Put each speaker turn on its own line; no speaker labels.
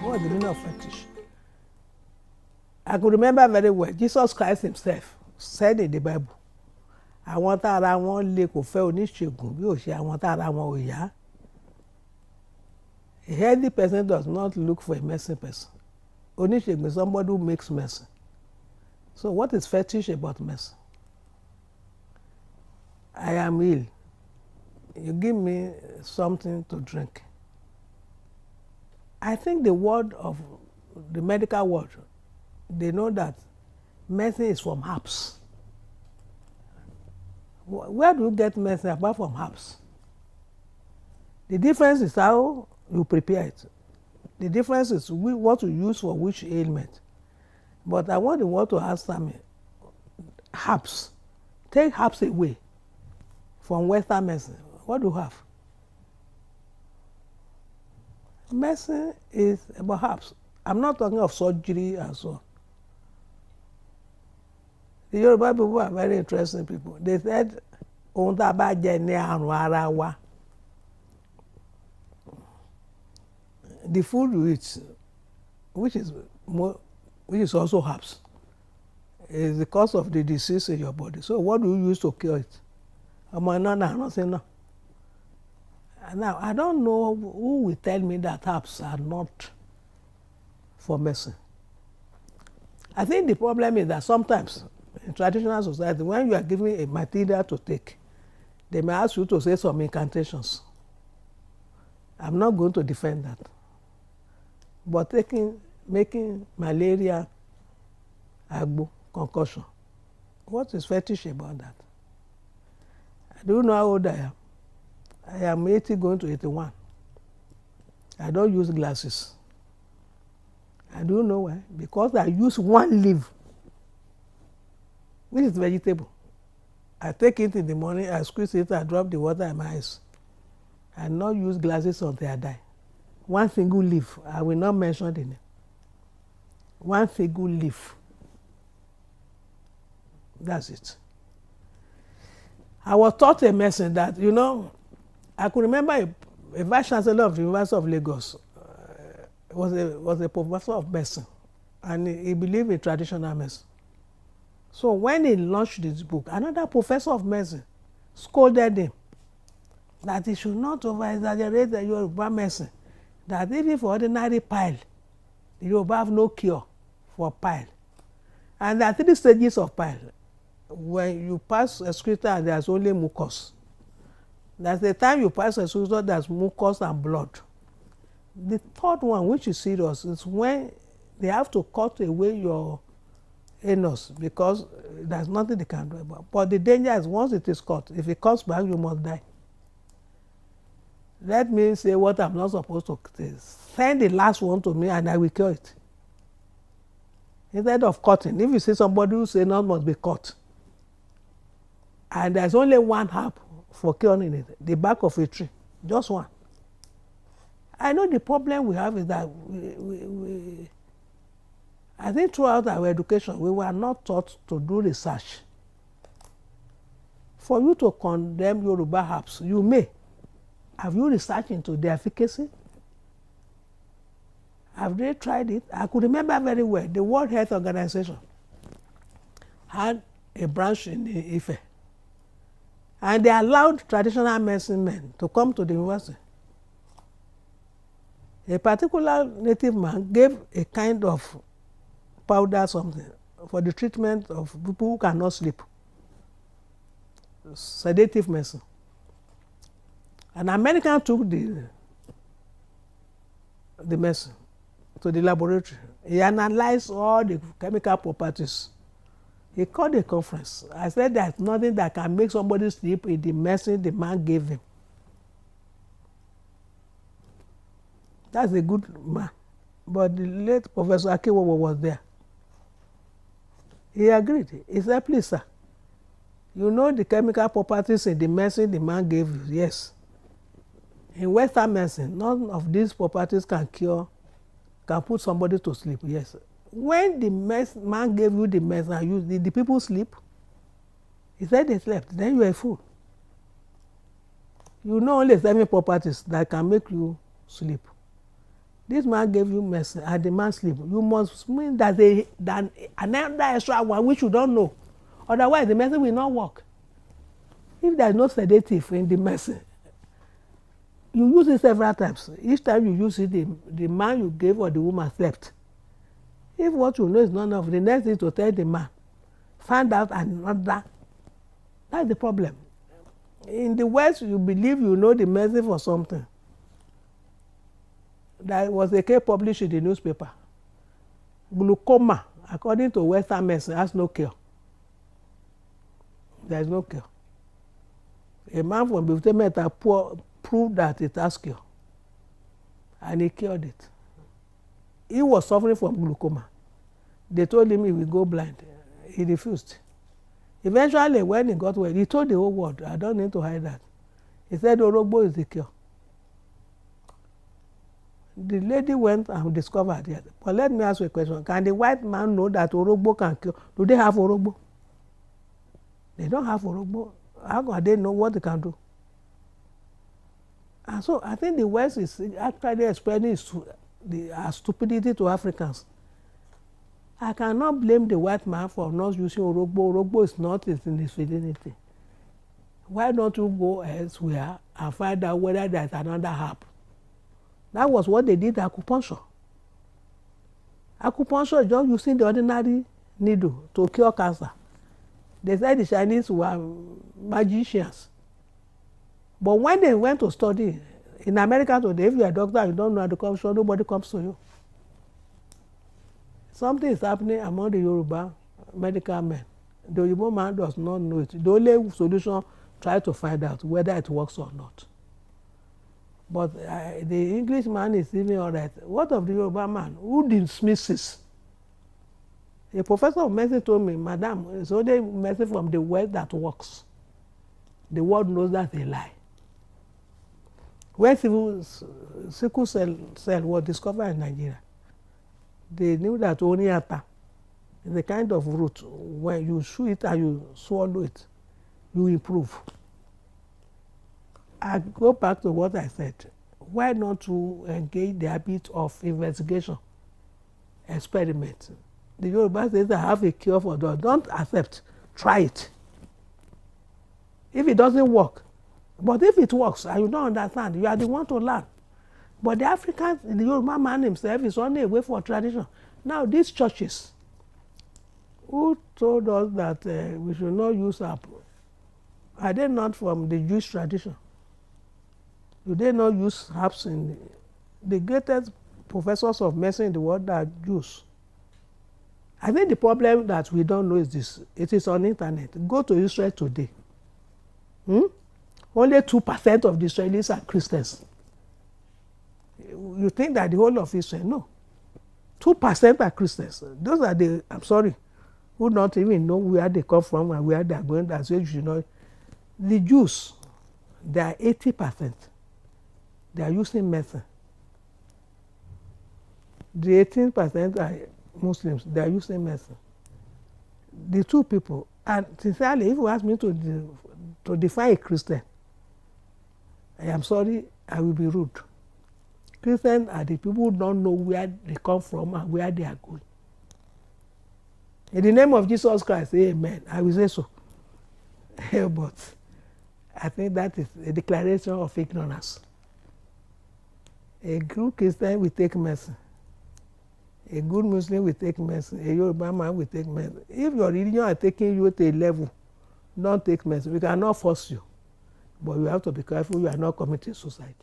What's the meaning of fetish? I could remember very well, Jesus Christ himself said in the Bible, àwọn tára wọn lè kò fẹ́ oníṣègùn bí ó ṣe àwọn tára wọn ò yá. A healthy person does not look for a medicine person. Oníṣègùn is somebody who makes medicine. So what is fetish about medicine? I am ill. You give me something to drink. I think the word of the medical world, they know that medicine is from herbs. Where do you get medicine apart from herbs? The difference is how you prepare it. The difference is what you use for which ailment. But I want the world to ask me, herbs. Take herbs away from Western medicine. What do you have? Medicine is about herbs. I'm not talking of surgery and so on. The Yoruba people are very interesting people. They said, ohun tá a bá jẹ ní àrùn ara wa. The food you eat, which is also herbs, is the cause of the disease in your body. So what do you use to cure it? Now, I don't know who will tell me that herbs are not for medicine. I think the problem is that sometimes in traditional society, when you are given a material to take, they may ask you to say some incantations. I'm not going to defend that. But making malaria agbo concoction, what is fetish about that? Do you know how old I am? I am 80 going to 81. I don't use glasses. I don't know why. Because I use one leaf, which is vegetable. I take it in the morning, I squeeze it, I drop the water in my eyes. I not use glasses until I die. One single leaf, I will not mention the name. One single leaf. That's it. I was taught a lesson that, I could remember a vice chancellor of the University of Lagos was a professor of medicine, and he believed in traditional medicine. So when he launched this book, another professor of medicine scolded him that he should not over-exaggerate the Yoruba medicine, that even for ordinary pile, the Yoruba have no cure for pile. And there are 3 stages of pile. When you pass excreta, there's only mucus. That's the time you pass excreta, there's mucus and blood. The third one, which is serious, is when they have to cut away your anus because there's nothing they can do about it. But the danger is once it is cut, if it comes back, you must die. Let me say what I'm not supposed to say. Send the last one to me and I will cure it. Instead of cutting, if you see somebody who say none must be cut, and there's only one herb for curing it, the bark of a tree, just one. I know the problem we have is that I think throughout our education, we were not taught to do research. For you to condemn Yoruba herbs, you may. Have you researched into their efficacy? Have they tried it? I could remember very well, the World Health Organization had a branch in Ife. And they allowed traditional medicine men to come to the university. A particular native man gave a kind of powder something for the treatment of people who cannot sleep. Sedative medicine. An American took the medicine to the laboratory. He analyzed all the chemical properties. He called a conference. I said there's nothing that can make somebody sleep in the medicine the man gave him. That's a good man. But the late Professor Akewowo was there. He agreed. He said, please, sir, you know the chemical properties in the medicine the man gave you? Yes. In Western medicine, none of these properties can put somebody to sleep. Yes. When the man gave you the medicine, the people sleep? He said they slept. Then you are a fool. You know only 7 properties that can make you sleep. This man gave you medicine and the man sleep. You must mean that another extra one which you don't know. Otherwise, the medicine will not work. If there is no sedative in the medicine, you use it several times. Each time you use it, the man you gave or the woman slept. If what you know is not enough, the next thing to tell the man, find out another. That's the problem. In the West, you believe you know the medicine for something. There was a case published in the newspaper. Glaucoma, according to Western medicine, has no cure. There is no cure. A man from Biftemeta proved that it has cure. And he cured it. He was suffering from glaucoma. They told him he will go blind. He refused. Eventually, when he got well, he told the whole world, I don't need to hide that. He said, Orogbo is the cure. The lady went and discovered it. But let me ask you a question. Can the white man know that Orogbo can cure? Do they have Orogbo? They don't have Orogbo. How can they know what they can do? And so I think the West is actually explaining the stupidity to Africans. I cannot blame the white man for not using Orogbo. Orogbo is not in his vicinity. Why don't you go elsewhere and find out whether there is another herb? That was what they did acupuncture. Acupuncture is just using the ordinary needle to cure cancer. They said the Chinese were magicians. But when they went to study, in America today, if you are a doctor and you don't know acupuncture, nobody comes to you. Something is happening among the Yoruba medical men. The Yoruba man does not know it. The only solution, try to find out whether it works or not. But the English man is even all right. What of the Yoruba man who dismisses? A professor of medicine told me, Madam, it's only medicine from the West that works. The world knows that's a lie. When sickle cell was discovered in Nigeria, they knew that oniata is a kind of root. When you chew it and you swallow it, you improve. I go back to what I said. Why not to engage the habit of investigation, experiment? The Yoruba says I have a cure for that. Don't accept. Try it. If it doesn't work, but if it works and you don't understand, you are the one to learn. But the Africans, the Yoruba man himself is only a way for tradition. Now these churches, who told us that we should not use apple, are they not from the Jewish tradition? Do they not use herbs in the greatest professors of medicine in the world are Jews? I think the problem that we don't know is this. It is on the internet. Go to Israel today. Only 2% of the Israelis are Christians. You think that the whole of Israel? No. 2% are Christians. Those are the, I'm sorry, who don't even know where they come from and where they are going. That's why you should know. The Jews, they are 80%. They are using medicine. The 18% are Muslims. They are using medicine. The two people, and sincerely, if you ask me to define a Christian, I am sorry, I will be rude. Christians are the people who don't know where they come from and where they are going. In the name of Jesus Christ, amen. I will say so. But I think that is a declaration of ignorance. A good Christian will take medicine. A good Muslim will take medicine. A Yoruba man will take medicine. If your religion is taking you to a level, don't take medicine. We cannot force you. But you have to be careful you are not committing suicide.